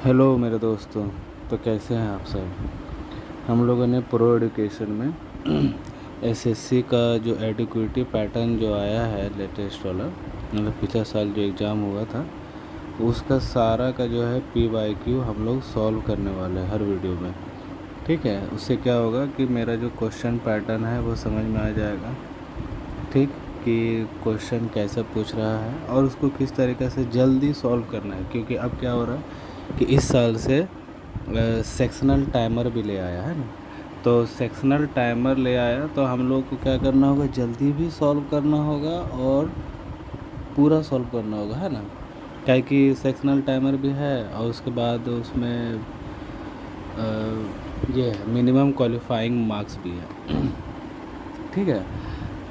Hello मेरे दोस्तों। तो कैसे हैं आप सब। हम लोगों ने प्रो एजुकेशन में एसएससी का जो एडिक्विटी पैटर्न जो आया है लेटेस्ट वाला, मतलब पिछले साल जो एग्ज़ाम हुआ था उसका सारा का जो है PYQ हम लोग सॉल्व करने वाले हैं हर वीडियो में। ठीक है, उससे क्या होगा कि मेरा जो क्वेश्चन पैटर्न है वो समझ में आ जाएगा। ठीक, कि क्वेश्चन कैसे पूछ रहा है और उसको किस तरीक़े से जल्दी सॉल्व करना है, क्योंकि अब क्या हो रहा है कि इस साल से सेक्शनल टाइमर भी ले आया है ना। तो सेक्शनल टाइमर ले आया तो हम लोग को क्या करना होगा, जल्दी भी सॉल्व करना होगा और पूरा सॉल्व करना होगा, है ना। क्या कि सेक्शनल टाइमर भी है और उसके बाद उसमें ये मिनिमम क्वालिफाइंग मार्क्स भी है। ठीक है,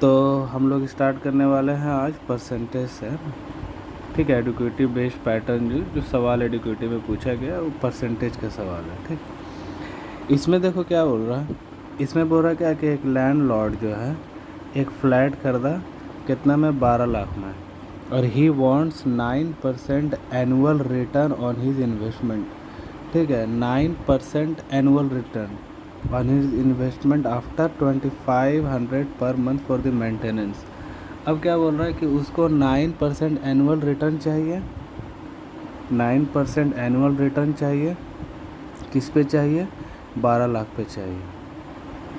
तो हम लोग स्टार्ट करने वाले हैं आज परसेंटेज से। ठीक है, एडुकेटिव बेस्ड पैटर्न जो सवाल एडुकेटिव में पूछा गया वो परसेंटेज का सवाल है। ठीक, इसमें देखो क्या बोल रहा है, इसमें बोल रहा है क्या कि एक लैंडलॉर्ड जो है एक फ्लैट खरीदा, कितना में, 12 लाख में, और he wants 9% annual return on his investment. ठीक है, 9% annual return on his investment after 2500 per month for the maintenance. अब क्या बोल रहा है कि उसको 9% एनुअल रिटर्न चाहिए, 9% एनुअल रिटर्न चाहिए। किस पे चाहिए, 12 लाख पे चाहिए।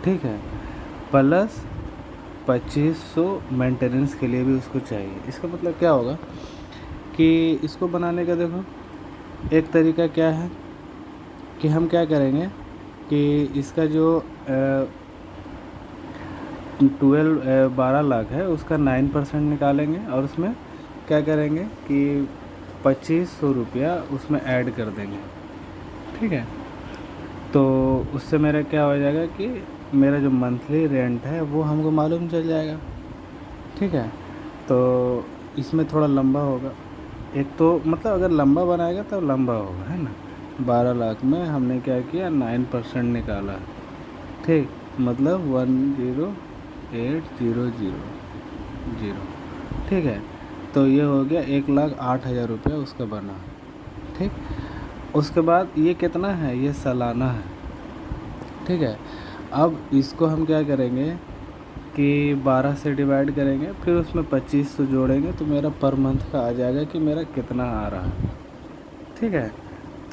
ठीक है, प्लस 2500 मेंटेनेंस के लिए भी उसको चाहिए। इसका मतलब क्या होगा कि इसको बनाने का देखो एक तरीका क्या है कि हम क्या करेंगे कि इसका जो 12 लाख है उसका 9% निकालेंगे और उसमें क्या करेंगे कि 2500 रुपया उसमें ऐड कर देंगे। ठीक है, तो उससे मेरा क्या हो जाएगा कि मेरा जो मंथली रेंट है वो हमको मालूम चल जाएगा। ठीक है, तो इसमें थोड़ा लंबा होगा, एक तो मतलब अगर लंबा बनाएगा तो लंबा होगा, है ना। 12 लाख में हमने क्या किया, 9% निकाला। ठीक, मतलब 108,000। ठीक है, तो ये हो गया 1,08,000 रुपया उसका बना। ठीक, उसके बाद ये कितना है, ये सालाना है। ठीक है, अब इसको हम क्या करेंगे कि 12 से डिवाइड करेंगे, फिर उसमें 2500 जोड़ेंगे तो मेरा पर मंथ का आ जाएगा कि मेरा कितना आ रहा है। ठीक है,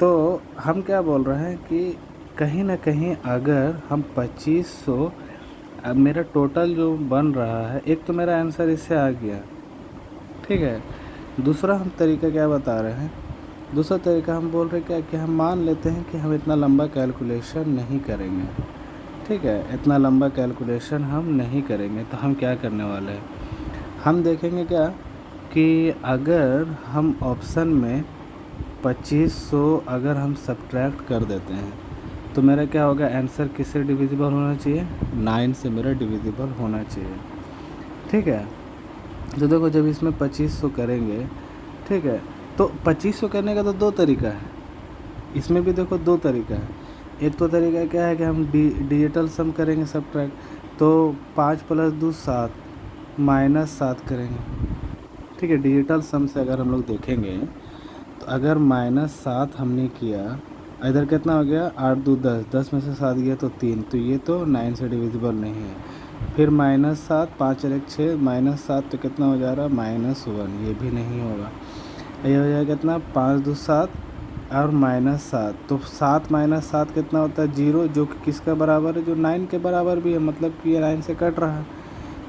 तो हम क्या बोल रहे हैं कि कहीं ना कहीं अगर हम 2500, अब मेरा टोटल जो बन रहा है, एक तो मेरा आंसर इससे आ गया। ठीक है, दूसरा हम तरीका क्या बता रहे हैं, दूसरा तरीका हम बोल रहे हैं क्या कि हम मान लेते हैं कि हम इतना लंबा कैलकुलेशन नहीं करेंगे। ठीक है, इतना लंबा कैलकुलेशन हम नहीं करेंगे। तो हम क्या करने वाले हैं, हम देखेंगे क्या कि अगर हम ऑप्शन में 2500 अगर हम सब्ट्रैक्ट कर देते हैं तो मेरा क्या होगा, आंसर किससे डिविजिबल होना चाहिए, 9 से मेरा डिविजिबल होना चाहिए। ठीक है, तो देखो जब इसमें 2500 करेंगे, ठीक है, तो 2500 करने का तो दो तरीका है, इसमें भी देखो दो तरीका है। एक तो तरीका क्या है कि हम डिजिटल सम करेंगे सब्ट्रैक्ट, तो 5 + 2 7 -7 करेंगे। ठीक है, डिजिटल सम से अगर हम लोग देखेंगे तो अगर -7 हमने किया, इधर कितना हो गया, 8 2 10, 10 में से 7 गया तो 3, तो ये तो 9 से डिविजिबल नहीं है। फिर -7, 5 और 1 6, -7 तो कितना हो जा रहा है, -1, ये भी नहीं होगा। ये हो जाएगा कितना, 5 2 7 और -7, तो 7 -7 कितना होता है, 0, जो कि किसका बराबर है, जो 9 के बराबर भी है, मतलब कि ये 9 से कट रहा है।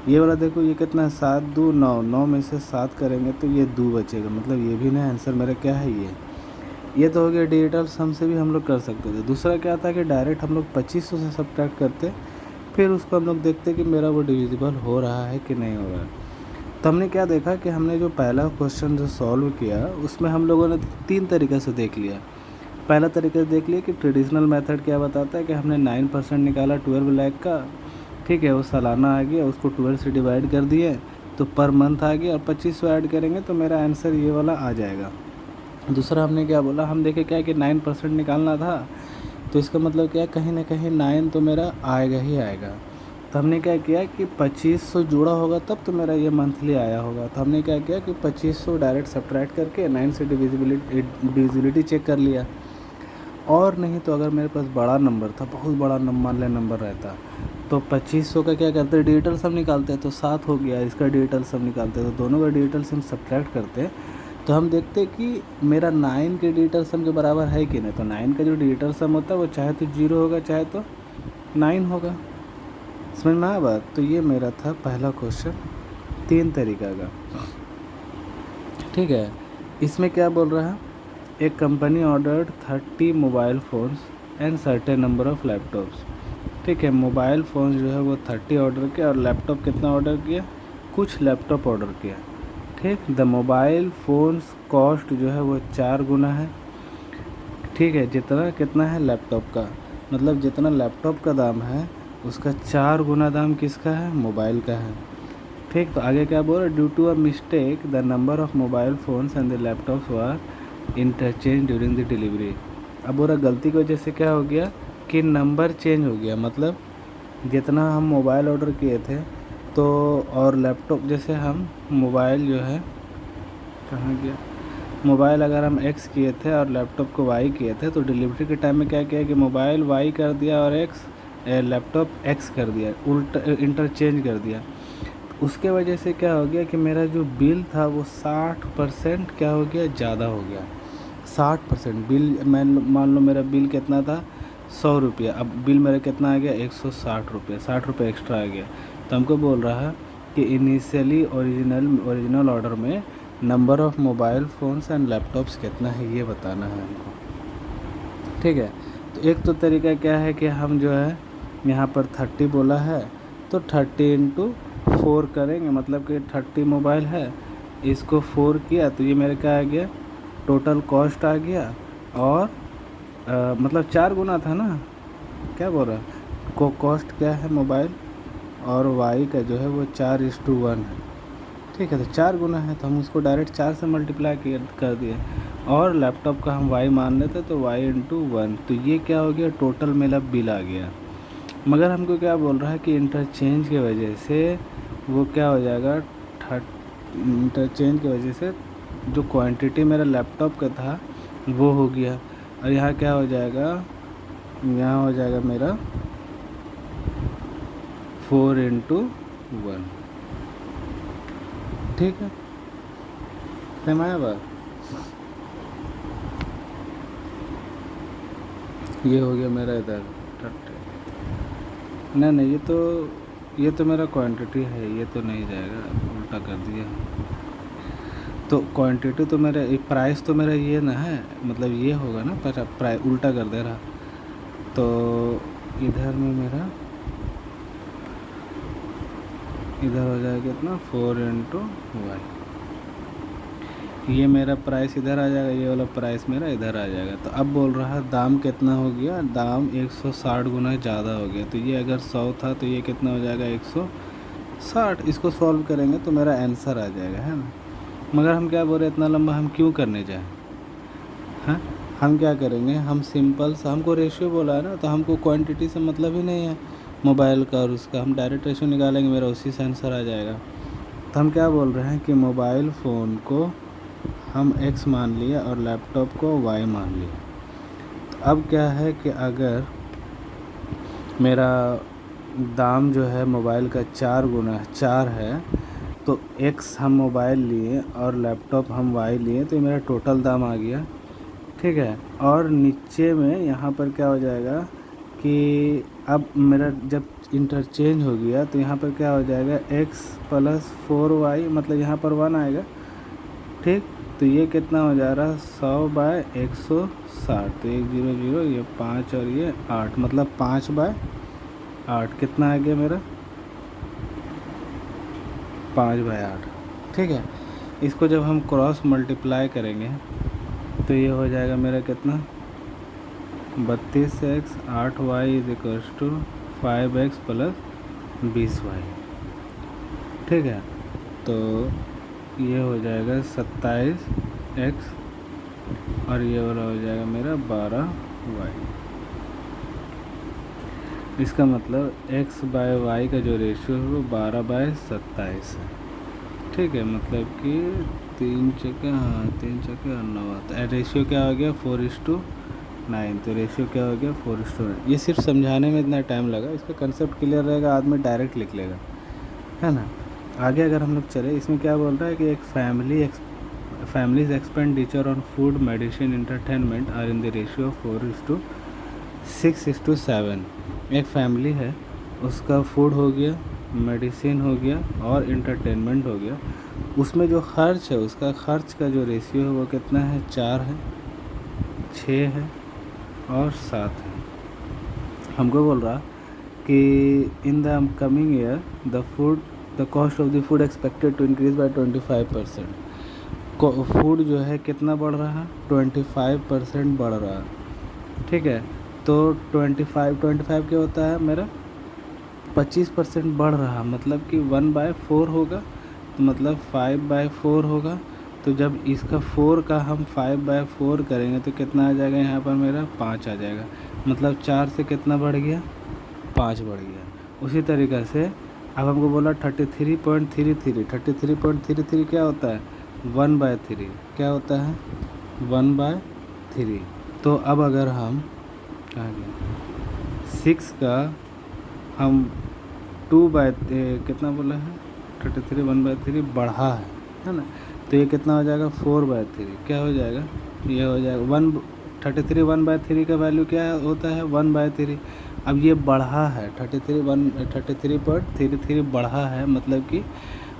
ये वाला देखो ये कितना है, 7 2 9, 9 में से 7 करेंगे तो ये 2 बचेगा, मतलब ये भी नहीं, आंसर मेरा क्या है, ये तो हो गया डिजिटल सम से भी हम लोग कर सकते थे। दूसरा क्या था कि डायरेक्ट हम लोग 2500 से सब्ट्रैक्ट करते, फिर उसको हम लोग देखते कि मेरा वो डिविजिबल हो रहा है कि नहीं हो रहा है। तो हमने क्या देखा कि हमने जो पहला क्वेश्चन जो सॉल्व किया उसमें हम लोगों ने 3 तरीक़े से देख लिया। पहला तरीका देख लिया कि ट्रेडिशनल मेथड क्या बताता है कि हमने 9% निकाला 12 लाख का। ठीक है, वो सालाना आ गया, उसको 12 से डिवाइड कर दिए तो पर मंथ आ गया, और 2500 ऐड करेंगे तो मेरा आंसर ये वाला आ जाएगा। दूसरा हमने क्या बोला, हम देखे क्या कि 9% निकालना था, तो इसका मतलब क्या है, कहीं ना कहीं 9 तो मेरा आएगा ही आएगा। तो हमने क्या किया कि 2500 जोड़ा होगा तब तो मेरा ये मंथली आया होगा। तो हमने क्या किया कि 2500 डायरेक्ट सब्ट्रैक्ट करके 9 से डिविजिबिलिटी चेक कर लिया। और नहीं तो अगर मेरे पास बड़ा नंबर था, बहुत बड़ा मान लें नंबर रहता, तो 2500 का क्या करते, डिजिटल सम निकालते, तो 7 हो गया, इसका डिजिटल सम निकालते, तो दोनों का डिजिटल सम सब्ट्रैक्ट करते, तो हम देखते कि मेरा 9 के डिजिटल सम के बराबर है कि नहीं। तो 9 का जो डिजिटल सम होता है वो चाहे तो 0 होगा, चाहे तो 9 होगा। समझ में आया बात। तो ये मेरा था पहला क्वेश्चन 3 तरीका का। ठीक है, इसमें क्या बोल रहा है, एक company ordered 30 mobile phones and certain number of laptops. ठीक है, मोबाइल फ़ोन जो है वो 30 ऑर्डर किया और लैपटॉप कितना ऑर्डर किया, कुछ लैपटॉप ऑर्डर किया। ठीक, द मोबाइल फ़ोन्स कॉस्ट जो है वो 4 गुना है। ठीक है, जितना कितना है लैपटॉप का, मतलब जितना लैपटॉप का दाम है उसका 4 गुना दाम किसका है, मोबाइल का है। ठीक, तो आगे क्या बोल रहा है, due to a mistake the number of mobile phones and the laptops were interchange during the delivery. अब बोल रहा गलती की वजह से क्या हो गया कि नंबर चेंज हो गया, मतलब जितना हम मोबाइल ऑर्डर किए थे तो और लैपटॉप, जैसे हम मोबाइल जो है कहाँ गया, मोबाइल अगर हम एक्स किए थे और लैपटॉप को वाई किए थे, तो डिलीवरी के टाइम में क्या किया कि मोबाइल वाई कर दिया और लैपटॉप एक्स कर दिया, उल्टा इंटरचेंज कर दिया। उसके वजह से क्या हो गया कि मेरा जो बिल था वो 60% क्या हो गया, ज़्यादा हो गया। 60% बिल, मैं मान लो मेरा बिल कितना था 100 रुपया, अब बिल मेरा कितना आ गया 160 रुपये, 60 रुपये एक्स्ट्रा आ गया। तो हमको बोल रहा है कि इनिशियली ओरिजिनल ऑर्डर में number of mobile phones and laptops कितना है ये बताना है हमको। ठीक है, तो एक तो तरीका क्या है कि हम जो है यहाँ पर 30 बोला है तो 30 इंटू 4 करेंगे, मतलब कि 30 मोबाइल है, इसको 4 किया तो ये मेरे क्या आ गया, टोटल कॉस्ट आ गया। और मतलब 4 गुना था ना, क्या बोल रहा है, कॉस्ट क्या है मोबाइल और वाई का जो है वो 4:1 है। ठीक है, तो 4 गुना है तो हम उसको डायरेक्ट 4 से मल्टीप्लाई कर दिए, और लैपटॉप का हम वाई मान लेते तो वाई इंटू 1, तो ये क्या हो गया, टोटल मेरा बिल आ गया। मगर हमको क्या बोल रहा है कि इंटरचेंज की वजह से वो क्या हो जाएगा, इंटरचेंज की वजह से जो क्वांटिटी मेरा लैपटॉप का था वो हो गया, और यहाँ क्या हो जाएगा, यहाँ हो जाएगा मेरा 4:1। ठीक है, समझ आया बात। ये हो गया मेरा इधर 30। नहीं, ये तो मेरा क्वांटिटी है, ये तो नहीं जाएगा, उल्टा कर दिया। तो क्वांटिटी तो मेरा, प्राइस तो मेरा ये ना है, मतलब ये होगा ना, पर प्राइस उल्टा कर दे रहा। तो इधर में मेरा इधर हो जाएगा कितना, 4:y, ये मेरा प्राइस इधर आ जाएगा, ये वाला प्राइस मेरा इधर आ जाएगा। तो अब बोल रहा है दाम कितना हो गया, दाम 160 गुना ज़्यादा हो गया। तो ये अगर 100 था तो ये कितना हो जाएगा, 160। इसको सॉल्व करेंगे तो मेरा आंसर आ जाएगा, है ना। मगर हम क्या बोल रहे हैं, इतना लंबा हम क्यों करने जाएँ, हाँ। हम क्या करेंगे, हम सिंपल सा, हमको रेशियो बोला है ना, तो हमको क्वांटिटी से मतलब ही नहीं है मोबाइल का और उसका, हम डायरेक्ट रेशियो निकालेंगे, मेरा उसी से आंसर आ जाएगा। तो हम क्या बोल रहे हैं कि मोबाइल फ़ोन को हम x मान लिया और लैपटॉप को y मान लिया। तो अब क्या है कि अगर मेरा दाम जो है मोबाइल का 4 गुना 4 है, तो x हम मोबाइल लिए और लैपटॉप हम y लिए, तो ये मेरा टोटल दाम आ गया। ठीक है, और नीचे में यहाँ पर क्या हो जाएगा कि अब मेरा जब इंटरचेंज हो गया तो यहाँ पर क्या हो जाएगा, x + 4y, मतलब यहाँ पर 1 आएगा। ठीक, तो ये कितना हो जा रहा है, 100/160, तो 1 0 0, ये 5 और ये 8, मतलब 5/8 कितना आ गया मेरा, 5/8। ठीक है, इसको जब हम क्रॉस मल्टीप्लाई करेंगे तो ये हो जाएगा मेरा कितना, 32x 8y = 5x + 20y। ठीक है, तो ये हो जाएगा 27x और ये वाला हो जाएगा मेरा 12y। इसका मतलब x/y का जो रेशियो है वो 12/27 है। ठीक है, मतलब कि 3 चौके 9, तो रेशियो क्या हो गया, 4:2। 9, तो रेशियो क्या हो गया 4:9। ये सिर्फ समझाने में इतना टाइम लगा, इसका कंसेप्ट क्लियर रहेगा आदमी डायरेक्ट लिख लेगा, है ना। आगे अगर हम लोग चले, इसमें क्या बोल रहा है कि एक family's expenditure on food, medicine, entertainment are in the ratio 4:6:7। एक फैमिली है, उसका फूड हो गया, मेडिसिन हो गया और इंटरटेनमेंट हो गया, उसमें जो खर्च है, उसका खर्च का जो रेशियो है वो कितना है, 4 है, 6 है और 7 है। हमको बोल रहा कि in the coming year the cost of the food expected to increase by 25%। Food जो है कितना बढ़ रहा है, 25% बढ़ रहा है, ठीक है। तो 25 क्या होता है मेरा, 25% बढ़ रहा, मतलब कि 1/4 होगा, तो मतलब 5/4 होगा। तो जब इसका 4 का हम 5/4 करेंगे तो कितना आ जाएगा यहाँ पर मेरा, 5 आ जाएगा। मतलब 4 से कितना बढ़ गया, 5 बढ़ गया। उसी तरीक़े से अब हमको बोला 33.33 क्या होता है, 1/3 क्या होता है, 1/3। तो अब अगर हम आगे 6 का हम कितना बोला है, 33 1/3 बढ़ा है ना, तो ये कितना हो जाएगा, 4/3 क्या हो जाएगा, ये हो जाएगा 33 1/3 का वैल्यू क्या होता है, 1/3। अब ये बढ़ा है, 33.33 बढ़ा है, मतलब कि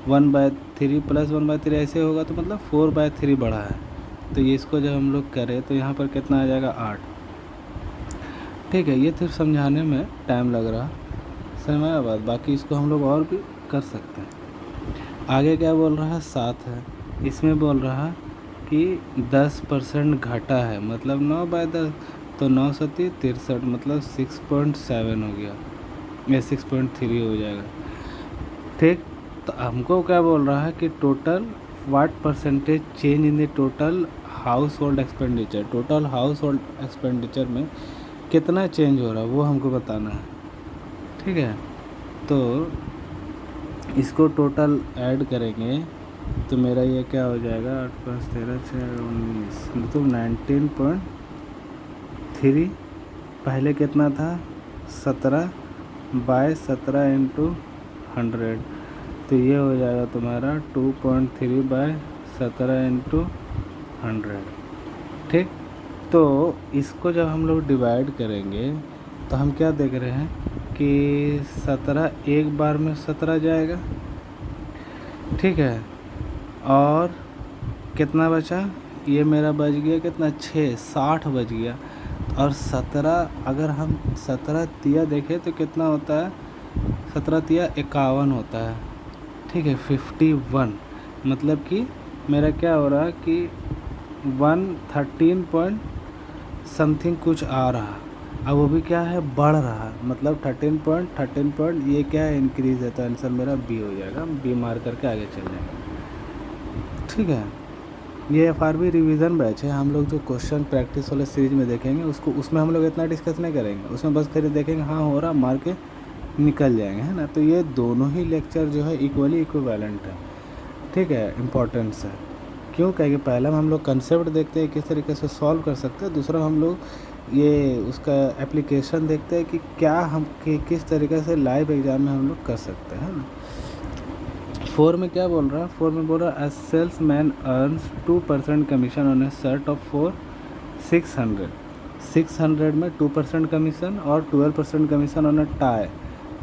1/3 प्लस 1/3 ऐसे होगा, तो मतलब 4/3 बढ़ा है। तो ये इसको जब हम लोग करें तो यहाँ पर कितना आ जाएगा, 8। ठीक है, ये सिर्फ समझाने में टाइम लग रहा, समझ आया बात। बाकी इसको हम लोग और भी कर सकते हैं। आगे क्या बोल रहा है, 7 है, इसमें बोल रहा कि 10% घटा है, मतलब 9/10, तो 9×7 63, मतलब 6.7 हो गया, या 6.3 हो जाएगा, ठीक। तो हमको क्या बोल रहा है कि total what percentage change in the total house hold expenditure, total house hold expenditure में कितना चेंज हो रहा है वो हमको बताना है, ठीक है। तो इसको टोटल ऐड करेंगे तो मेरा ये क्या हो जाएगा, 8 5 13 6 19, मतलब 19.3। पहले कितना था, 17/17 × 100, तो ये हो जाएगा तुम्हारा 2.3/17 × 100, ठीक। तो इसको जब हम लोग डिवाइड करेंगे तो हम क्या देख रहे हैं कि 17 एक बार में 17 जाएगा, ठीक है। और कितना बचा, ये मेरा बच गया कितना, 6, 60 बच गया। और 17 अगर हम 17 तिया देखें तो कितना होता है, 17 तिया 51 होता है, ठीक है, 51। मतलब कि मेरा क्या हो रहा है कि 113 पॉइंट समथिंग कुछ आ रहा, अब वो भी क्या है, बढ़ रहा, मतलब 13 पॉइंट ये क्या है, इंक्रीज़ है। तो आंसर मेरा बी हो जाएगा, बी मार करके आगे चल जाएंगे, ठीक है। ये FRB रिवीजन बैच है, हम लोग जो क्वेश्चन प्रैक्टिस वाले सीरीज में देखेंगे उसमें हम लोग इतना डिस्कस नहीं करेंगे, उसमें बस फिर देखेंगे हाँ हो रहा, मार के निकल जाएंगे, है ना। तो ये दोनों ही लेक्चर जो है इक्वली इक्विवेलेंट है, ठीक है, इम्पोर्टेंस है। क्यों, कहेंगे पहला हम लोग कंसेप्ट देखते हैं किस तरीके से सॉल्व कर सकते हैं, दूसरा हम लोग ये उसका एप्लीकेशन देखते हैं कि क्या हम किस तरीके से लाइव एग्ज़ाम में हम लोग कर सकते हैं ना। 4 में क्या बोल रहा है, 4 में बोल रहा है, a salesman earns 2% commission on a shirt of 600 में 2% कमीशन और 12% कमीशन ऑन ए टाई,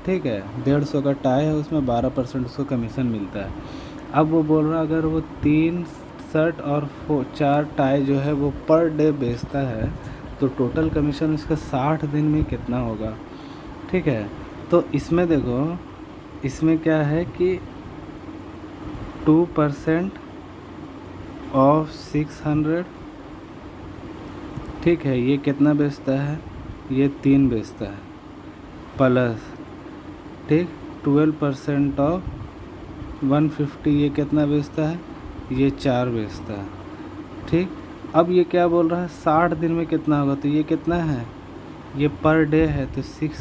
ठीक है। 150 का टाई है, उसमें 12% उसको कमीशन मिलता है। अब वो बोल रहा है अगर वो 3 शर्ट और 4 टाई जो है वो पर डे बेचता है तो टोटल कमीशन उसका 60 दिन में कितना होगा, ठीक है। तो इसमें देखो, इसमें क्या है कि 2% ऑफ 600, ठीक है, ये कितना बेचता है, ये 3 बेचता है, प्लस, ठीक, 12% ऑफ 150, ये कितना बेचता है, ये 4 बेचता है, ठीक। अब ये क्या बोल रहा है, 60 दिन में कितना होगा, तो ये कितना है, ये पर डे है, तो 6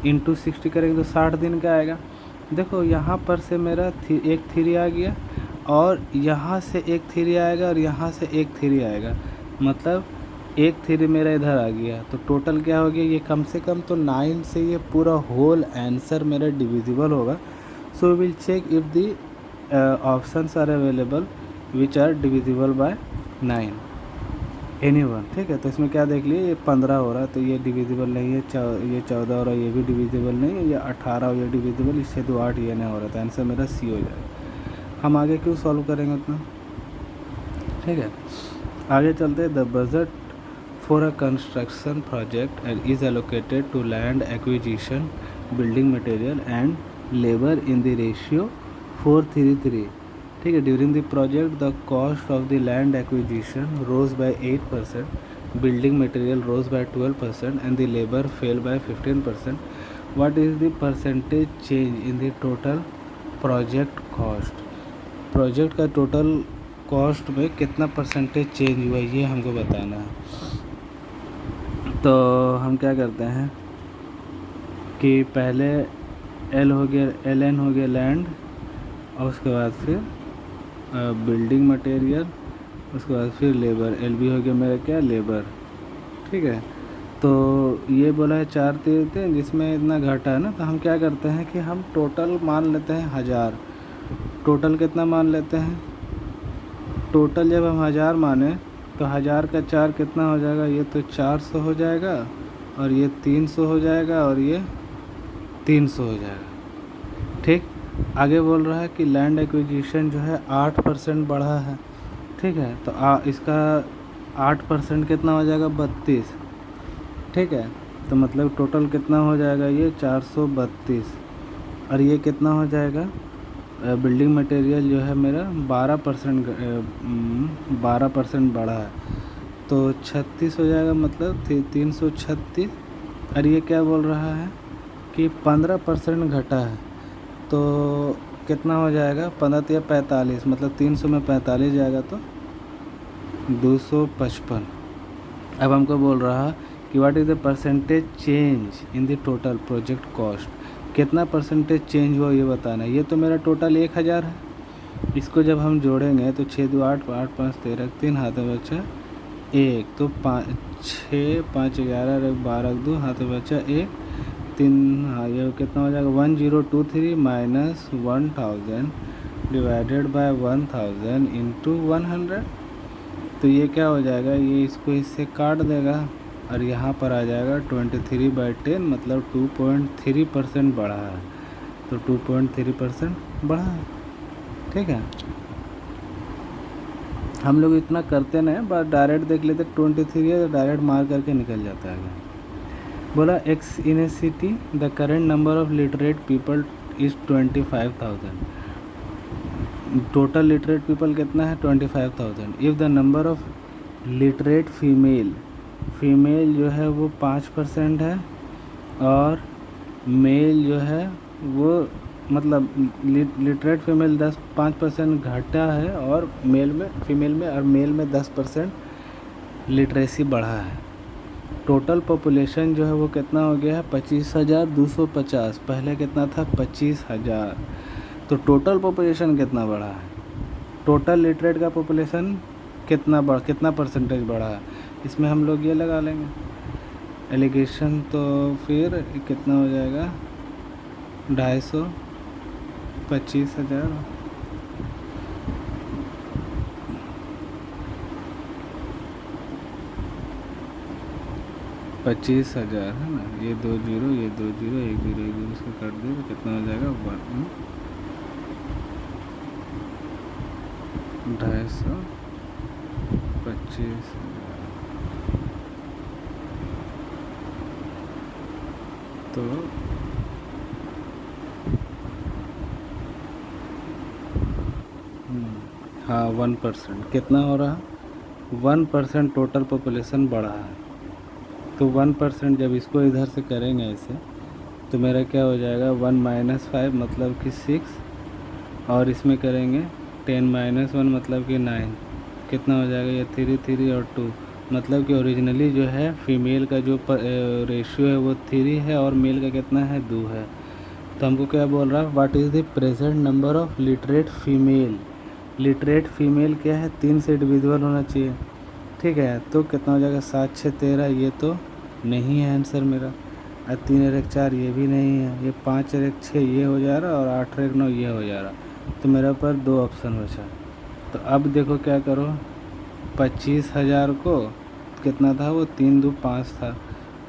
× 60 करेंगे तो 60 दिन का आएगा। देखो यहाँ पर से मेरा एक 3 आ गया, और यहाँ से एक 3 आएगा, और यहाँ से एक 3 आएगा, मतलब एक थ्री मेरा इधर आ गया, तो टोटल क्या हो गया ये कम से कम तो 9 से ये पूरा होल आंसर मेरा डिविजिबल होगा। So will check if the options are available which are divisible by 9 any one. ठीक है, तो इसमें क्या देख लिए, ये 15 हो रहा है तो ये डिविजिबल नहीं है, ये 14 हो रहा है ये भी डिविजिबल नहीं है, ये 18 हो, ये डिविजिबल, इससे 2 8 ये नहीं हो रहा था, आंसर मेरा सी हो जाएगा। हम आगे क्यों सॉल्व करेंगे उतना। ठीक है, आगे चलते हैं। The budget for a construction project is allocated to land acquisition, building material and labour in the ratio 4:3:3। ठीक है, during the project the cost of the land acquisition rose by 8%, building material rose by 12% and the labour fell by 15%। What is the percentage change in the total project cost. Project का total cost में कितना percentage change हुआ ये हमको बताना है। तो हम क्या करते हैं कि पहले एल हो गया, LN हो गया लैंड, और उसके बाद फिर बिल्डिंग मटेरियल, उसके बाद फिर लेबर, LB हो गया मेरा क्या, लेबर। ठीक है, तो ये बोला है 4 जिसमें इतना घटा है ना, तो हम क्या करते हैं कि हम टोटल मान लेते हैं 1000। टोटल कितना मान लेते हैं, टोटल जब हम 1000 माने तो 1000 का 4 कितना हो जाएगा, ये तो 400 हो जाएगा, और ये 300 हो जाएगा, और ये 300 हो जाएगा। ठीक, आगे बोल रहा है कि लैंड एक्विजिशन जो है 8% बढ़ा है। ठीक है, तो इसका 8% कितना हो जाएगा, 32। ठीक है, तो मतलब टोटल कितना हो जाएगा, ये 432, और ये कितना हो जाएगा, बिल्डिंग मटेरियल जो है मेरा 12% बढ़ा है, तो 36 हो जाएगा, मतलब 336। और ये क्या बोल रहा है कि 15% घटा है, तो कितना हो जाएगा, 15 या 45, मतलब 300 में 45 जाएगा तो 255। अब हमको बोल रहा है कि what is the percentage change in the total project cost. कितना परसेंटेज चेंज हुआ ये बताना है। ये तो मेरा टोटल 1000 है, इसको जब हम जोड़ेंगे तो 6 2 8 8 5 13, 3 हाथ में बचा 1, तो 6 5 11 12 2 हाथ में बचा 1 3। हाँ, ये कितना हो जाएगा, 1023 माइनस 1000 डिवाइडेड बाय 1000 इंटू 100। तो ये क्या हो जाएगा, ये इसको इससे काट देगा, और यहाँ पर आ जाएगा 23/10, मतलब 2.3% बढ़ा है, तो 2.3% बढ़ा है। ठीक है, हम लोग इतना करते नहीं, बस डायरेक्ट देख लेते 23 है तो डायरेक्ट मार करके निकल जाता है। बोला x in A city the current number of literate people is 25,000। Total literate people कितना है, 25,000। If the number of literate female जो है वो 5% है, और मेल जो है वो, मतलब लिटरेट फीमेल 5% घटा है, और फीमेल में और मेल में 10% लिटरेसी बढ़ा है। टोटल पॉपुलेशन जो है वो कितना हो गया है, 25,250। पहले कितना था, 25,000। तो टोटल पॉपुलेशन कितना बढ़ा है, टोटल लिटरेट का पॉपुलेशन कितना परसेंटेज बढ़ा है, इसमें हम लोग ये लगा लेंगे एलिगेशन। तो फिर कितना हो जाएगा, 250, 25,000 25,000 है ना, ये 2 0 ये 2 0 1 0 1 0 इसको काट दे तो कितना हो जाएगा, 250, 25,000। तो हाँ 1% कितना हो रहा, 1% टोटल पॉपुलेशन बढ़ा है। तो 1% जब इसको इधर से करेंगे ऐसे, तो मेरा क्या हो जाएगा, 1 - 5 मतलब कि 6, और इसमें करेंगे 10 - 1 मतलब कि 9, कितना हो जाएगा, ये 3 3 और 2, मतलब कि ओरिजिनली जो है फीमेल का जो रेशियो है वो 3 है, और मेल का कितना है, 2 है। तो हमको क्या बोल रहा है, what is the present number of literate female. Literate female क्या है, 3 से डिविजिबल होना चाहिए, ठीक है, तो कितना हो जाएगा 7 6 13, ये तो नहीं है आंसर मेरा। और 3 और 1 4 ये भी नहीं है, ये 5 और 1 6 ये हो जा रहा, और 8 और 1 9 ये हो जा रहा। तो मेरे पर 2 ऑप्शन बचा। तो अब देखो क्या करो, 25,000 को कितना था वो, 3 2 5 था,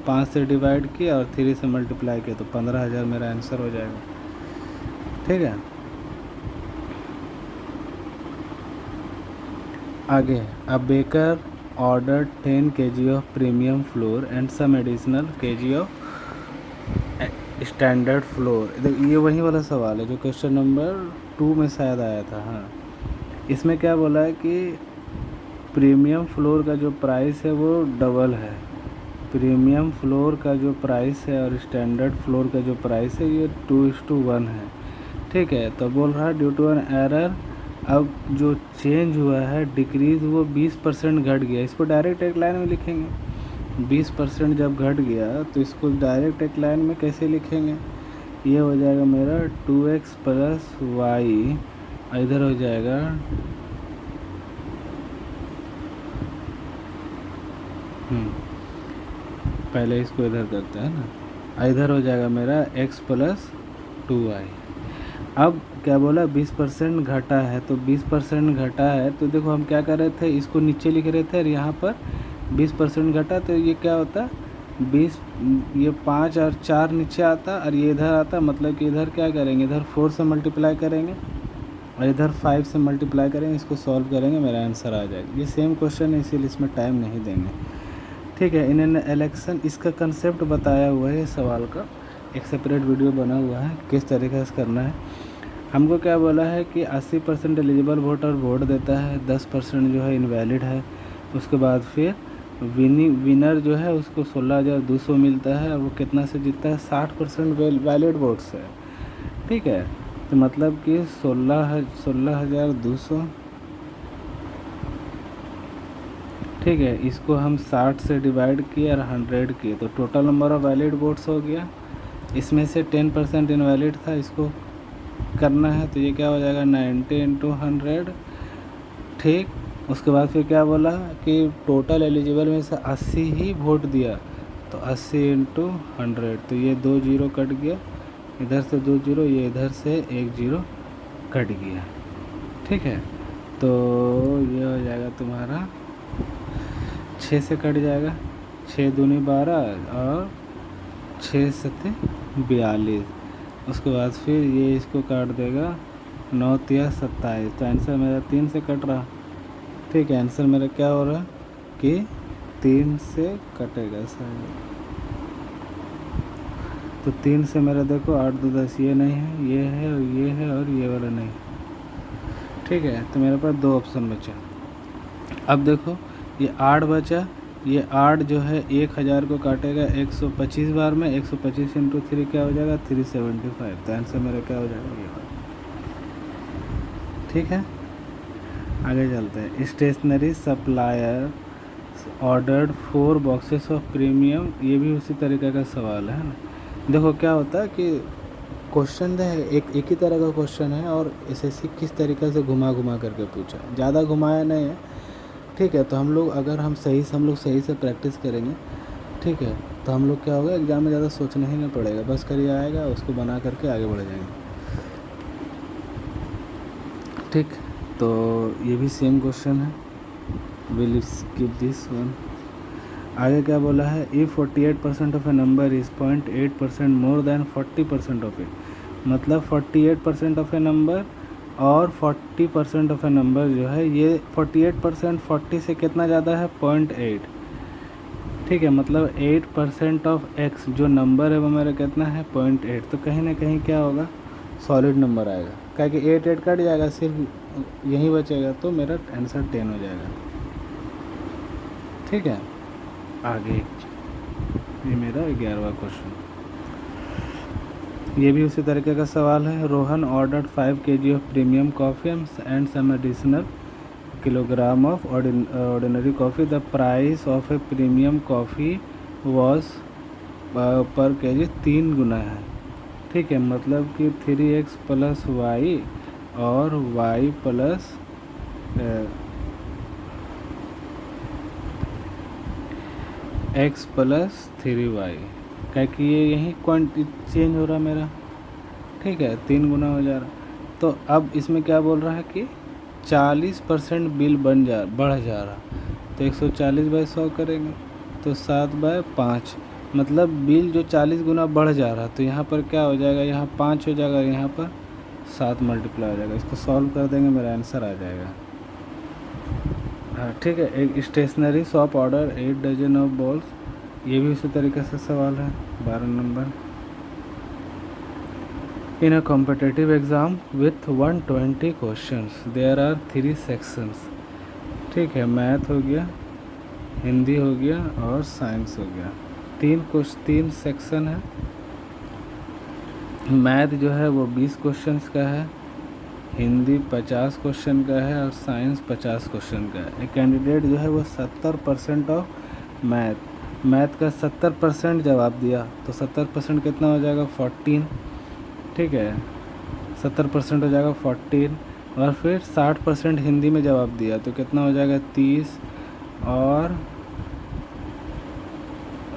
5 से डिवाइड किया और 3 से मल्टीप्लाई किया, तो 15,000 मेरा आंसर हो जाएगा। ठीक है, आगे। A baker order 10 kg of premium flour and some additional kg of standard flour. ये वही वाला सवाल है जो क्वेश्चन नंबर 2 में शायद आया था। हाँ, इसमें क्या बोला है कि प्रीमियम फ्लोर का जो प्राइस है वो डबल है। प्रीमियम फ्लोर का जो प्राइस है और स्टैंडर्ड फ्लोर का जो प्राइस है ये 2:1 है। ठीक है, तो बोल रहा है ड्यू टू एन एरर, अब जो चेंज हुआ है डिक्रीज़ वो 20% घट गया। इसको डायरेक्ट एक लाइन में लिखेंगे। 20% जब घट गया तो इसको डायरेक्ट एक लाइन में कैसे लिखेंगे, ये हो जाएगा मेरा 2x प्लस वाई, इधर हो जाएगा पहले इसको इधर करते हैं ना, इधर हो जाएगा मेरा x प्लस 2y। अब क्या बोला, 20% घटा है, तो 20% घटा है तो देखो हम क्या कर रहे थे, इसको नीचे लिख रहे थे और यहाँ पर 20% घटा, तो ये क्या होता, 20, ये 5 और 4 नीचे आता और ये इधर आता, मतलब कि इधर क्या करेंगे, इधर 4 से मल्टीप्लाई करेंगे और इधर 5 से मल्टीप्लाई करेंगे, इसको सॉल्व करेंगे, मेरा आंसर आ जाएगा। ये सेम क्वेश्चन है इसीलिए इसमें टाइम नहीं देंगे। ठीक है, इन एन इलेक्शन, इसका कंसेप्ट बताया हुआ है सवाल का, एक सेपरेट वीडियो बना हुआ है किस तरीके से करना है। हमको क्या बोला है कि 80% एलिजिबल वोटर वोट देता है, 10% जो है इनवैलिड है। उसके बाद फिर विनर जो है उसको 16,200 मिलता है और वो कितना से जीतता है, 60% वैलिड वोट से। ठीक है, तो मतलब कि 16,200। ठीक है, इसको हम 60 से डिवाइड किए और 100 किए, तो total number of valid votes हो गया। इसमें से 10% इनवैलिड था, इसको करना है, तो ये क्या हो जाएगा 90 × 100। ठीक, उसके बाद फिर क्या बोला कि टोटल एलिजिबल में से 80 ही वोट दिया, तो 80 × 100, तो ये 2 0 कट गया, इधर से 2 0, ये इधर से 1 0 कट गया। ठीक है, तो ये हो जाएगा तुम्हारा 6 से कट जाएगा, 6 दूनी 12 और 6 7 42। उसके बाद फिर ये इसको काट देगा, 9 3 27, तो आंसर मेरा 3 से कट रहा। ठीक है, आंसर मेरा क्या हो रहा कि 3 से कटेगा सर, तो 3 से मेरा देखो 8 2 10, ये नहीं है, ये है और ये है और ये वाला नहीं। ठीक है, तो मेरे पास 2 ऑप्शन बचा। अब देखो ये 8 बचा, ये 8 जो है 1000 को काटेगा 125 बार में, 125 × 3 क्या हो जाएगा 375, तो आंसर मेरा क्या हो जाएगा ये। ठीक है, आगे चलते हैं। Stationery supplier ordered 4 boxes of premium, ये भी उसी तरीके का सवाल है ना। देखो क्या होता है कि क्वेश्चन है एक ही तरह का क्वेश्चन है और एसएससी किस तरीके से घुमा घुमा करके पूछा, ज़्यादा घुमाया नहीं है। ठीक है, तो हम लोग अगर हम लोग सही से प्रैक्टिस करेंगे, ठीक है, तो हम लोग क्या होगा, एग्ज़ाम में ज़्यादा सोचना ही नहीं पड़ेगा, बस करिए आएगा उसको बना करके आगे बढ़ जाएंगे। ठीक, तो ये भी सेम क्वेश्चन है, विल स्किप दिस वन। आगे क्या बोला है, if 48% of A number is 0.8% more than 40% of it, मतलब 48% ऑफ ए नंबर और 40% ऑफ ए नंबर जो है, ये 48% 40 से कितना ज़्यादा है 0.8। ठीक है, मतलब 8% ऑफ एक्स जो नंबर है वो मेरा कितना है 0.8, तो कहीं ना कहीं क्या होगा, सॉलिड नंबर आएगा, क्या कि 8 8 कट जाएगा, सिर्फ यही बचेगा, तो मेरा आंसर 10 हो जाएगा। ठीक है, आगे ये मेरा 11वां क्वेश्चन, ये भी उसी तरीके का सवाल है। Rohan ordered 5 kg of premium coffee and some additional kilogram of ordinary coffee, the price of a premium coffee was per kg 3 गुना है। ठीक है, मतलब कि 3x प्लस वाई और y plus x plus 3y, क्या कि ये यही क्वांटिटी चेंज हो रहा मेरा, ठीक है, 3 गुना हो जा रहा। तो अब इसमें क्या बोल रहा है कि 40% बिल बढ़ जा रहा। तो 140/100 करेंगे तो 7/5, मतलब बिल जो 40 गुना बढ़ जा रहा। तो यहाँ पर क्या हो जाएगा, यहाँ 5 हो जाएगा, यहाँ पर 7 मल्टीप्लाई हो जाएगा। इसको सॉल्व कर देंगे, मेरा आंसर आ जाएगा। हाँ ठीक है। एक stationery shop order 8 dozen of balls, ये भी उसी तरीके से सवाल है। 12 number, in a competitive exam with 120 questions there are 3 sections, ठीक है। मैथ हो गया, हिंदी हो गया और साइंस हो गया। 3 सेक्शन है। मैथ जो है वो 20 क्वेश्चंस का है, हिंदी 50 क्वेश्चन का है और साइंस 50 क्वेश्चन का है। एक कैंडिडेट जो है वो 70% ऑफ मैथ का 70% जवाब दिया। तो 70% कितना हो जाएगा, 14, ठीक है। 70% हो जाएगा 14, और फिर 60% हिंदी में जवाब दिया तो कितना हो जाएगा, 30, और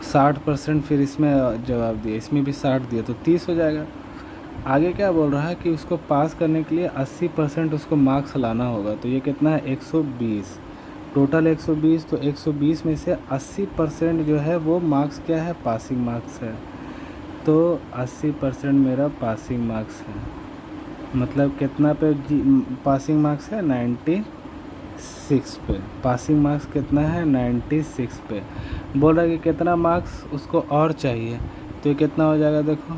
60% फिर इसमें जवाब दिया, इसमें भी 60 दिया तो 30 हो जाएगा। आगे क्या बोल रहा है कि उसको पास करने के लिए 80% उसको मार्क्स लाना होगा। तो ये कितना है, 120, टोटल 120। तो 120 में से 80% जो है वो मार्क्स क्या है, पासिंग मार्क्स है। तो 80% मेरा पासिंग मार्क्स है। मतलब कितना पे पासिंग मार्क्स है, 96 पे। पासिंग मार्क्स कितना है, 96 पे। बोल रहा है कि कितना मार्क्स उसको और चाहिए। तो ये कितना हो जाएगा, देखो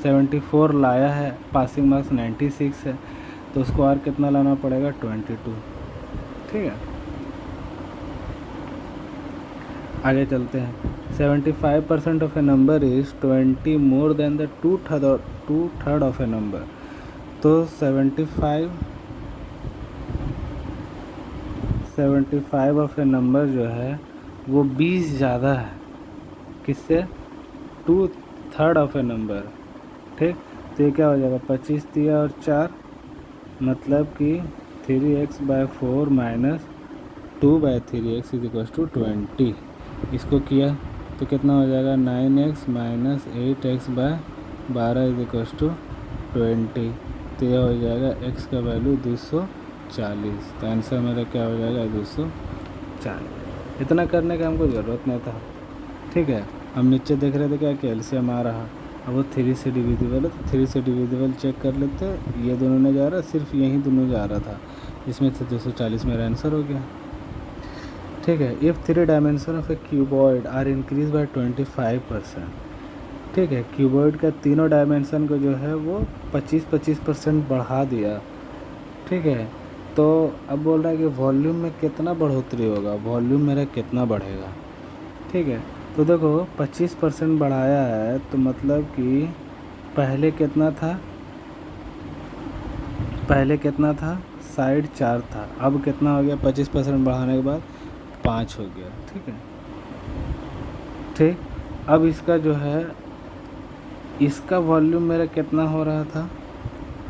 74 लाया है, पासिंग मार्क्स 96 है। तो उसको और कितना लाना पड़ेगा, 22, ठीक है। आगे चलते हैं। 75% of A number is 20 more than the two third of A number. तो 75 ऑफ ए नंबर जो है वो 20 ज़्यादा है किससे, 2/3 ऑफ ए नंबर, ठीक। तो ये क्या हो जाएगा, 25 दिया और 4, मतलब कि 3x/4 minus 2/3x is equal to 20। इसको किया तो कितना हो जाएगा, 9x minus 8x/12 is equal to 20। तो यह हो जाएगा x का वैल्यू 240। तो आंसर मेरा क्या हो जाएगा, 240। इतना करने का हमको ज़रूरत नहीं था, ठीक है। हम नीचे देख रहे थे क्या कि एलसीएम आ रहा, अब वो 3 से डिविजिबल है तो 3 से डिविजिबल चेक कर लेते। ये दोनों ने जा रहा, सिर्फ यही दोनों जा रहा था, इसमें से 240 मेरा आंसर हो गया, ठीक है। If 3 dimension of a cuboid are increase by 25%, ठीक है। क्यूबॉइड का तीनों डायमेंशन को जो है वो 25% बढ़ा दिया, ठीक है। तो अब बोल रहा है कि वॉल्यूम में कितना बढ़ोतरी होगा, वॉल्यूम मेरा कितना बढ़ेगा, ठीक है। तो देखो 25% बढ़ाया है तो मतलब कि पहले कितना था, साइड 4 था, अब कितना हो गया, 25% बढ़ाने के बाद 5 हो गया, ठीक है, ठीक। अब इसका जो है, इसका वॉल्यूम मेरा कितना हो रहा था,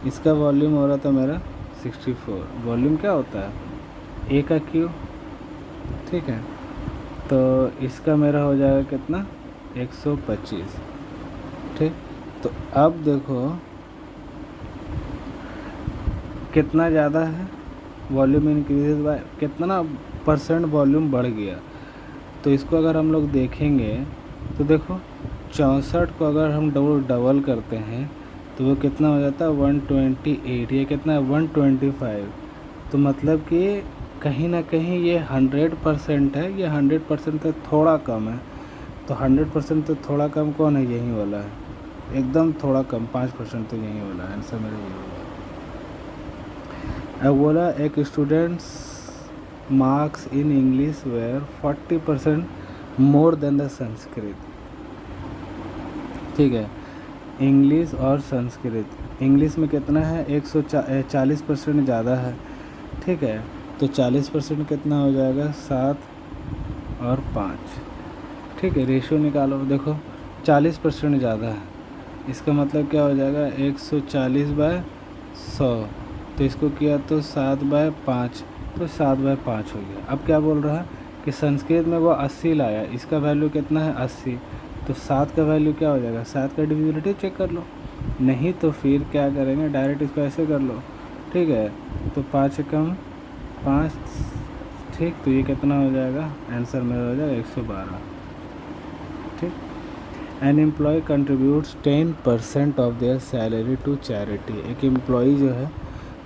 इसका वॉल्यूम हो रहा था मेरा 64। वॉल्यूम क्या होता है, ए का क्यू, ठीक है। तो इसका मेरा हो जाएगा कितना, 125, ठीक। तो अब देखो कितना ज़्यादा है, वॉल्यूम इंक्रीज बाय कितना % वॉल्यूम बढ़ गया। तो इसको अगर हम लोग देखेंगे तो देखो 64 को अगर हम डबल करते हैं तो वो कितना हो जाता है, 128। ये कितना है, 125। तो मतलब कि कहीं ना कहीं ये 100% है, ये 100% से थोड़ा कम है। तो 100% से थोड़ा कम कौन है, यही वाला है, एकदम थोड़ा कम 5% तो यही वाला है, आंसर मेरा यही होगा। अब बोला एक student's marks in English were 40% more than the Sanskrit, ठीक है। इंग्लिश और संस्कृत, इंग्लिश में कितना है, 140% ज़्यादा है, ठीक है। तो 40% कितना हो जाएगा, 7 और 5, ठीक है। रेशियो निकालो, देखो 40% ज़्यादा है, इसका मतलब क्या हो जाएगा, 140/100। तो इसको किया तो 7/5, तो 7/5 हो गया। अब क्या बोल रहा है कि संस्कृत में वो 80 लाया, इसका वैल्यू कितना है 80, तो 7 का वैल्यू क्या हो जाएगा, 7 का डिविजिबिलिटी चेक कर लो, नहीं तो फिर क्या करेंगे डायरेक्ट इसको ऐसे कर लो, ठीक है। तो 5 एकम 5, ठीक, तो ये कितना हो जाएगा, आंसर मेरा हो जाएगा 112, ठीक। An employee contributes 10% of their salary to charity, एक एम्प्लॉय जो है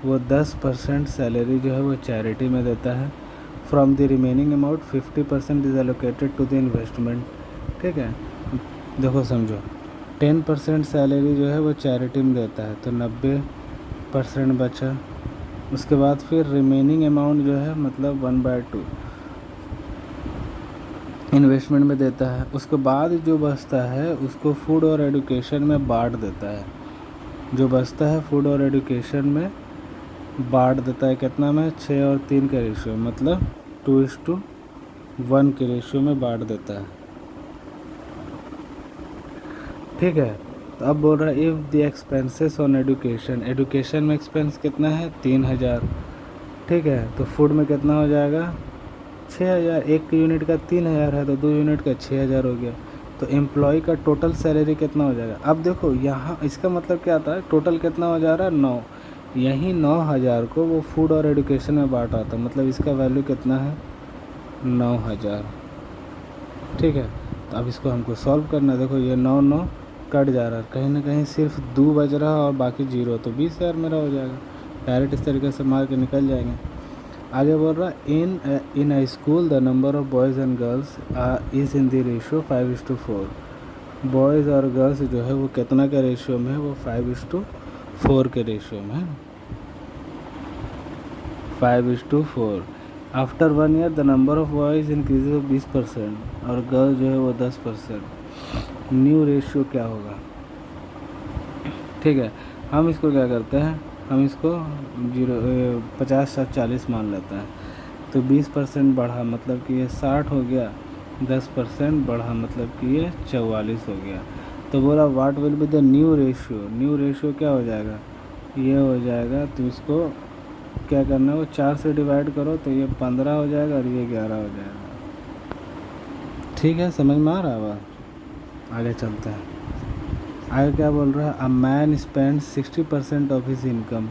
वो 10% सैलरी जो है वो चैरिटी में देता है। From the remaining amount 50% is allocated to the investment, ठीक है। देखो समझो, 10% सैलरी जो है वो चैरिटी में देता है, तो 90% बचा। उसके बाद फिर रिमेनिंग अमाउंट जो है मतलब 1/2 इन्वेस्टमेंट में देता है। उसके बाद जो बचता है उसको फूड और एजुकेशन में बांट देता है, जो बचता है फूड और एजुकेशन में बांट देता है, कितना में 6 और 3 के रेशियो, मतलब 2:1 के रेशियो में बांट देता है, ठीक है। तो अब बोल रहा है if the expenses on education, education में एक्सपेंस कितना है 3000, ठीक है। तो फूड में कितना हो जाएगा 6000, एक यूनिट का 3000 है तो 2 यूनिट का 6000 हो गया। तो एम्प्लॉय का टोटल सैलरी कितना हो जाएगा। अब देखो यहाँ इसका मतलब क्या आता है, टोटल कितना हो जा रहा है 9, यही 9000 को वो फूड और एजुकेशन में बांटा था, मतलब इसका वैल्यू कितना है 9000, ठीक है। तो अब इसको हमको सॉल्व करना है। देखो ये 9 कट जा रहा है, कहीं ना कहीं सिर्फ 2 बज रहा है और बाकी 0, तो 20,000 मेरा हो जाएगा। डायरेक्ट इस तरीके से मार के निकल जाएंगे। आगे बोल रहा है in a school the number of boys and girls is in the ratio 5:4, boys और गर्ल्स जो है वो कितना के रेशियो में है, वो 5:4 के रेशियो में है, 5:4। After 1 year the number of boys increases 20% और गर्ल्स जो है वो 10%। न्यू रेशियो क्या होगा, ठीक है। हम इसको क्या करते हैं, हम इसको 50 7 40 मान लेते हैं। तो 20% बढ़ा मतलब कि ये 60 हो गया, 10% बढ़ा मतलब कि ये 44 हो गया। तो बोला what will be the new ratio, new ratio क्या हो जाएगा, ये हो जाएगा। तो इसको क्या करना है, वो 4 से डिवाइड करो तो ये 15 हो जाएगा और ये 11 हो जाएगा, ठीक है। समझ में आ रहा है, आगे चलते हैं। आगे क्या बोल रहा है, a man spend 60% of his income,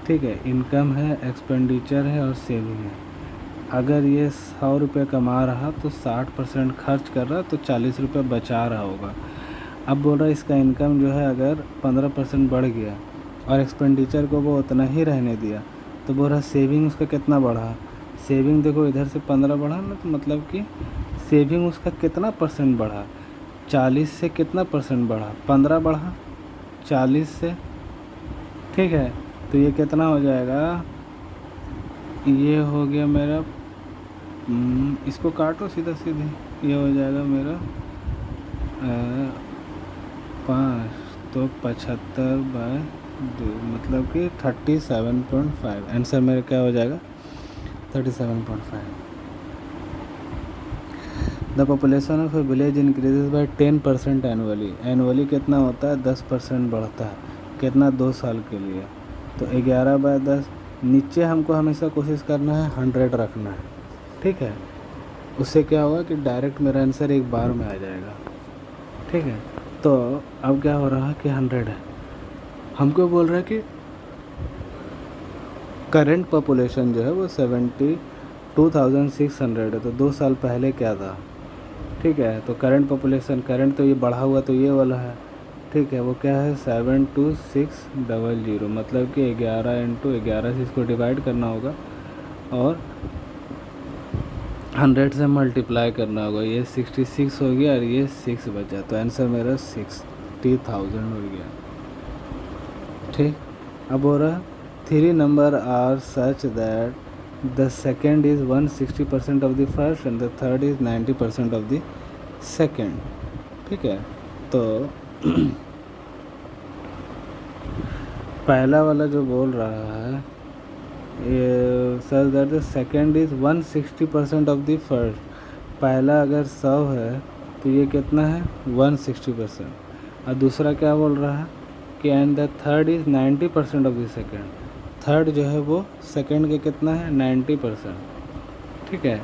ठीक है। इनकम है, एक्सपेंडिचर है और सेविंग है। अगर ये 100 रुपये कमा रहा तो 60% खर्च कर रहा तो 40 रुपये बचा रहा होगा। अब बोल रहा है इसका इनकम जो है अगर 15% बढ़ गया और एक्सपेंडिचर को वो उतना ही रहने दिया, तो बोल रहा सेविंग उसका कितना बढ़ा। सेविंग देखो इधर से 15 बढ़ा ना, तो मतलब कि सेविंग उसका कितना परसेंट बढ़ा, 40 से कितना परसेंट बढ़ा, 15 बढ़ा 40 से, ठीक है। तो ये कितना हो जाएगा, ये हो गया मेरा, इसको काटो सीधा सीधे, ये हो जाएगा मेरा 5, तो 75/2 मतलब कि 37.5, आंसर मेरा क्या हो जाएगा 37.5। The population of A village increases by 10% annually, annually कितना होता है 10% बढ़ता है, कितना 2 साल के लिए। तो 11/10, नीचे हमको हमेशा कोशिश करना है 100 रखना है, ठीक है। उससे क्या होगा कि डायरेक्ट मेरा आंसर एक बार में आ जाएगा, ठीक है। तो अब क्या हो रहा है कि 100 है, हमको बोल रहा है कि करंट पॉपुलेशन जो है वो 72,600 है, तो 2 साल पहले क्या था, ठीक है। तो करंट पॉपुलेशन, करंट तो ये बढ़ा हुआ तो ये वाला है, ठीक है। वो क्या है 72600, मतलब कि 11 × 11 से इसको डिवाइड करना होगा और 100 से मल्टीप्लाई करना होगा। ये 66 हो गया और ये 6 बचा, तो आंसर मेरा 60,000 हो गया, ठीक। अब हो रहा 3 number are such that the second is 160% of the first and the third is 90% of the second, ठीक है। तो पहला वाला जो बोल रहा है ये सच that the second is 160% of the first, पहला अगर 100 है तो ये कितना है 160%। और दूसरा क्या बोल रहा है कि and the third is 90% of the second, third जो है वो सेकंड के कितना है 90%, ठीक है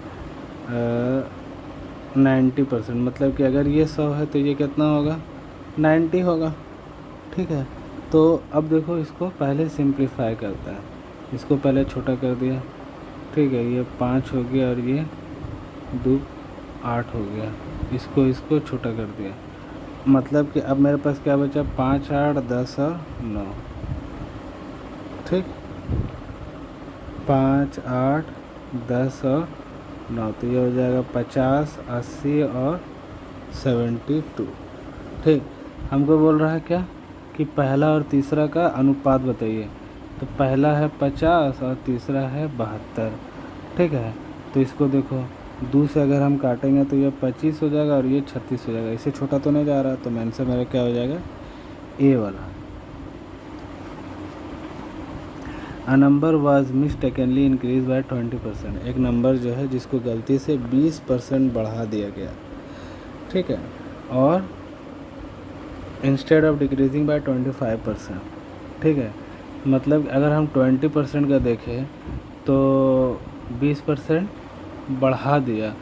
90%, मतलब कि अगर ये 100 है तो ये कितना होगा 90 होगा, ठीक है। तो अब देखो इसको पहले सिंप्लीफाई करता है, इसको पहले छोटा कर दिया, ठीक है, ये 5 हो गया और ये 2 8 हो गया, इसको छोटा कर दिया, मतलब कि अब मेरे पास क्या बचा 5 8 10 और 9, ठीक 5 8 10 और 9, तो ये हो जाएगा 50 80 और 72, ठीक। हमको बोल रहा है क्या कि पहला और तीसरा का अनुपात बताइए, तो पहला है 50 और तीसरा है 72, ठीक है। तो इसको देखो 2 से अगर हम काटेंगे तो ये 25 हो जाएगा और ये 36 हो जाएगा, इससे छोटा तो नहीं जा रहा, तो आंसर मेरा क्या हो जाएगा ए वाला। A number was mistakenly increase by 20%, एक नंबर जो है जिसको गलती से 20% बढ़ा दिया गया, ठीक है, और इंस्टेड ऑफ डिक्रीजिंग बाय 25%, ठीक है, मतलब अगर हम 20% का देखें तो 20% बढ़ा दिया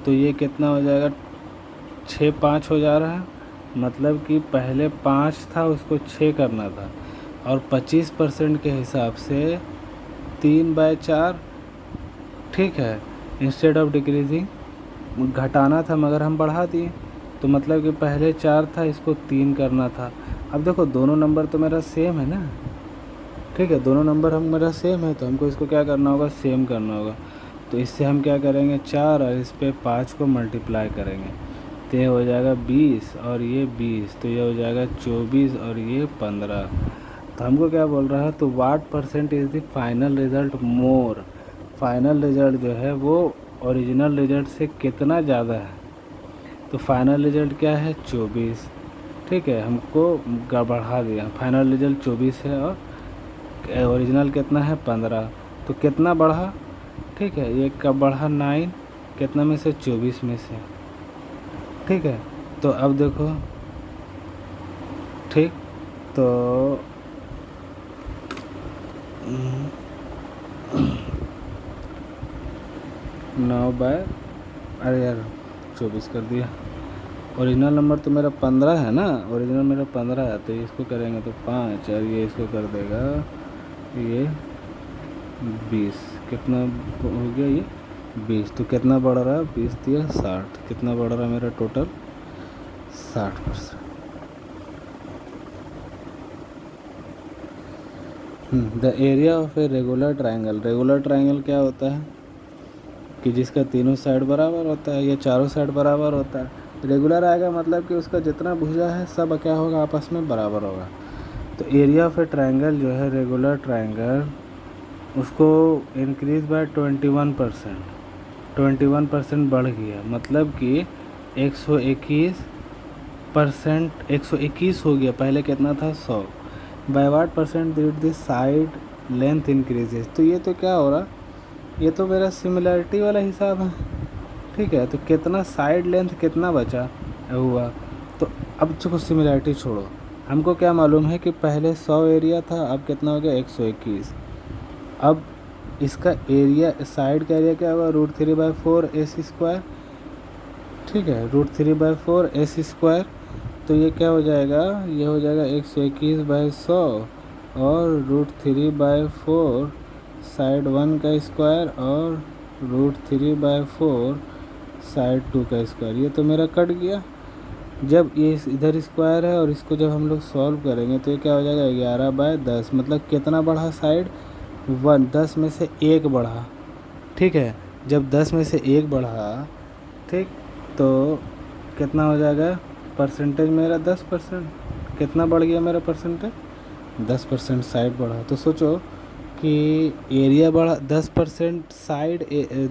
तो ये कितना हो जाएगा 6 5 हो जा रहा है, मतलब कि पहले 5 था उसको 6 करना था, और 25% के हिसाब से 3/4, ठीक है, इंस्टेड ऑफ डिक्रीजिंग घटाना था मगर हम बढ़ा दिए, तो मतलब कि पहले 4 था इसको 3 करना था। अब देखो दोनों नंबर तो मेरा सेम है ना, ठीक है, दोनों नंबर हम मेरा सेम है, तो हमको इसको क्या करना होगा सेम करना होगा, तो इससे हम क्या करेंगे 4 और इस पे 5 को मल्टीप्लाई करेंगे, तो ये हो जाएगा 20 और ये 20, तो ये हो जाएगा 24 और ये 15। तो हमको क्या बोल रहा है, तो what percent is the final result more, final result जो है वो ओरिजिनल रिज़ल्ट से कितना ज़्यादा है, तो फाइनल रिज़ल्ट क्या है 24, ठीक है, हमको बढ़ा दिया, फाइनल रिज़ल्ट 24 है और ओरिजिनल कितना है 15, तो कितना बढ़ा, ठीक है, ये कब बढ़ा 9 कितना में से 24 में से, ठीक है। तो अब देखो, ठीक, तो 9 बाय, अरे यार 24 कर दिया, ओरिजिनल नंबर तो मेरा 15 है ना, ओरिजिनल मेरा 15 है, तो इसको करेंगे तो 5 और ये इसको कर देगा ये 20, कितना हो गया ये 20, तो कितना बढ़ रहा है 20 दिया 60, कितना बढ़ रहा है मेरा total 60%। The area of a regular triangle, regular triangle क्या होता है कि जिसका तीनों साइड बराबर होता है या चारों साइड बराबर होता है, रेगुलर आएगा मतलब कि उसका जितना भुजा है सब क्या होगा आपस में बराबर होगा। तो एरिया ऑफ ए ट्रायंगल जो है रेगुलर ट्रायंगल उसको इंक्रीज बाय 21% बढ़ गया, मतलब कि 121% हो गया, पहले कितना था 100, bye what percent did this side length increases, तो ये तो क्या हो रहा, ये तो मेरा सिमिलरिटी वाला हिसाब है, ठीक है, तो कितना साइड लेंथ कितना बचा हुआ, तो अब चलो सिमिलरिटी छोड़ो, हमको क्या मालूम है कि पहले 100 एरिया था, अब कितना हो गया 121, अब इसका एरिया साइड का एरिया क्या होगा √3/4 एस स्क्वायर, ठीक है, √3/4 एस स्क्वायर, तो ये क्या हो जाएगा, ये हो जाएगा 121/100 और √3/4 साइड 1 का स्क्वायर और √3/4 साइड 2 का स्क्वायर, ये तो मेरा कट गया। जब ये इधर स्क्वायर है और इसको जब हम लोग सॉल्व करेंगे तो ये क्या हो जाएगा 11/10, मतलब कितना बढ़ा साइड 1, 10 में से 1 बढ़ा, ठीक है, जब 10 में से 1 बढ़ा, ठीक, तो कितना हो जाएगा परसेंटेज मेरा 10%, कितना बढ़ गया मेरा परसेंटेज 10% साइड बढ़ा, तो सोचो कि एरिया बढ़ा 10%, साइड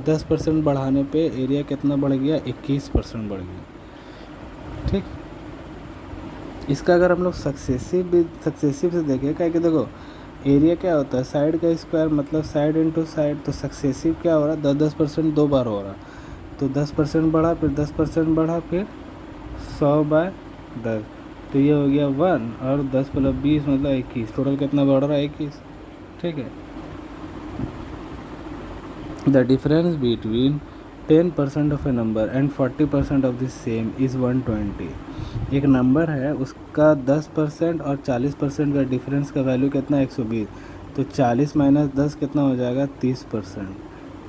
10% बढ़ाने पे एरिया कितना बढ़ गया 21% बढ़ गया, ठीक। इसका अगर हम लोग सक्सेसिव से देखें, क्या कि देखो एरिया क्या होता है साइड का स्क्वायर, मतलब साइड इंटू साइड, तो सक्सेसिव क्या हो रहा है 10% 2 बार हो रहा, तो 10% बढ़ा फिर 10% बढ़ा फिर 100/10, तो ये हो गया 1 और 10 + 20 मतलब 21, टोटल कितना बढ़ रहा है 21, ठीक है। The difference between 10% of A number and 40% of the same is 120। एक नंबर है, उसका 10% और 40% का डिफरेंस का वैल्यू कितना है? 120। तो 40 माइनस 10 कितना हो जाएगा? 30%।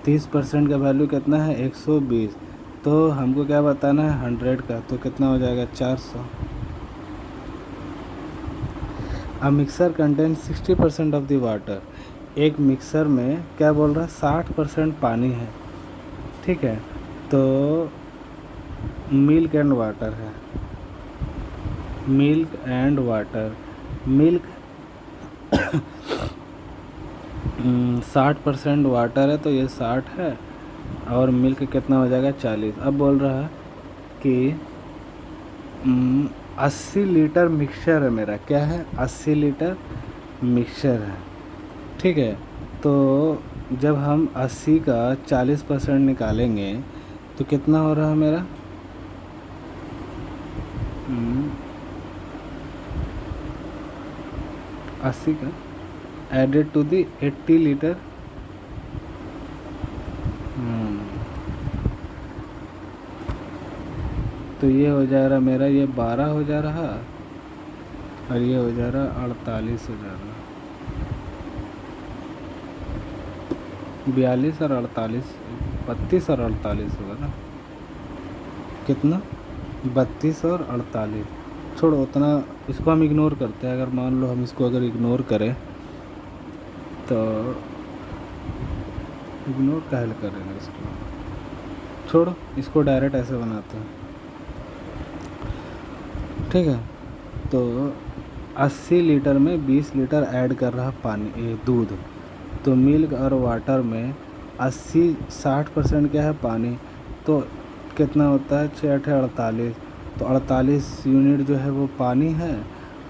30% का वैल्यू कितना है? 120। तो हमको क्या बताना है? 100 का, तो कितना हो जाएगा? 400। A mixer contain 60% of the water. एक मिक्सर में क्या बोल रहा है? 60% पानी है, ठीक है। तो मिल्क एंड वाटर है, milk and water. Milk 60% water है, तो ये 60 है, और मिल्क कितना हो जाएगा? 40। अब बोल रहा है कि 80 लीटर मिक्सचर है मेरा। क्या है? 80 लीटर मिक्सचर है, ठीक है। तो जब हम 80 का 40% निकालेंगे तो कितना हो रहा है मेरा? 80 का एडेड टू दी 80 लीटर। तो ये हो जा रहा मेरा, ये 12 हो जा रहा, और ये हो जा रहा 48 हो जा रहा। 42 और 48, 32 और 48 होगा ना? कितना? 32 और 48। छोड़ो उतना, इसको हम इग्नोर करते हैं। अगर मान लो हम इसको अगर इग्नोर करें तो इग्नोर काहे करेंगे इसको? छोड़ो, इसको डायरेक्ट ऐसे बनाते हैं, ठीक है। तो 80 लीटर में 20 लीटर ऐड कर रहा पानी, दूध। तो मिल्क और वाटर में 60% क्या है? पानी। तो कितना होता है? 6 8 48। तो 48 यूनिट जो है वो पानी है,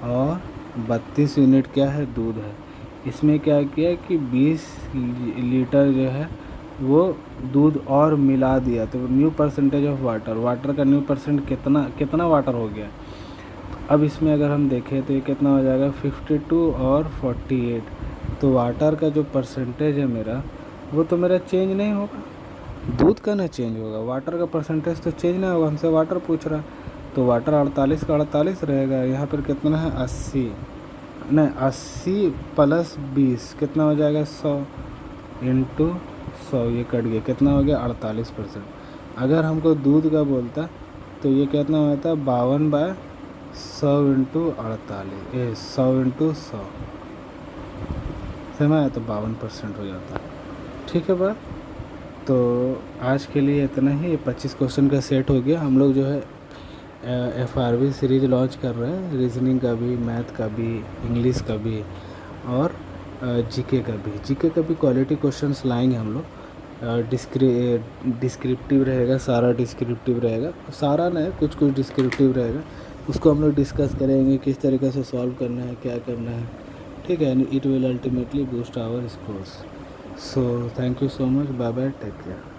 और 32 यूनिट क्या है? दूध है। इसमें क्या किया कि 20 लीटर जो है वो दूध और मिला दिया, तो new percentage of water. Water का न्यू परसेंट कितना वाटर हो गया? अब इसमें अगर हम देखें तो ये कितना हो जाएगा? 52 और 48। तो वाटर का जो परसेंटेज है मेरा, वो तो मेरा चेंज नहीं होगा। दूध का ना चेंज होगा, वाटर का परसेंटेज तो चेंज नहीं होगा। हमसे वाटर पूछ रहा, तो वाटर 48 का 48 रहेगा। यहाँ पर कितना है? 80 नहीं, 80 प्लस 20 कितना हो जाएगा? 100 इंटू 100, ये कट गया, कितना हो गया? 48%। अगर हमको दूध का बोलता तो ये कितना होता है? 52/100 इंटू 48, 100 इंटू 100 समझ आया? तो 52% हो जाता है, ठीक है बात। तो आज के लिए इतना ही। ये 25 क्वेश्चन का सेट हो गया। हम लोग जो है FRB सीरीज लॉन्च कर रहे हैं, रीजनिंग का भी, मैथ का भी, इंग्लिश का भी, और जीके का भी। जीके का भी क्वालिटी क्वेश्चंस लाएंगे हम लोग। डिस्क्रिप्टिव रहेगा, सारा डिस्क्रिप्टिव रहेगा, सारा नहीं, कुछ कुछ डिस्क्रिप्टिव रहेगा। उसको हम लोग डिस्कस करेंगे किस तरीके से सॉल्व करना है, क्या करना है, ठीक है। It will ultimately boost our scores. So thank you so much, bye bye, take care.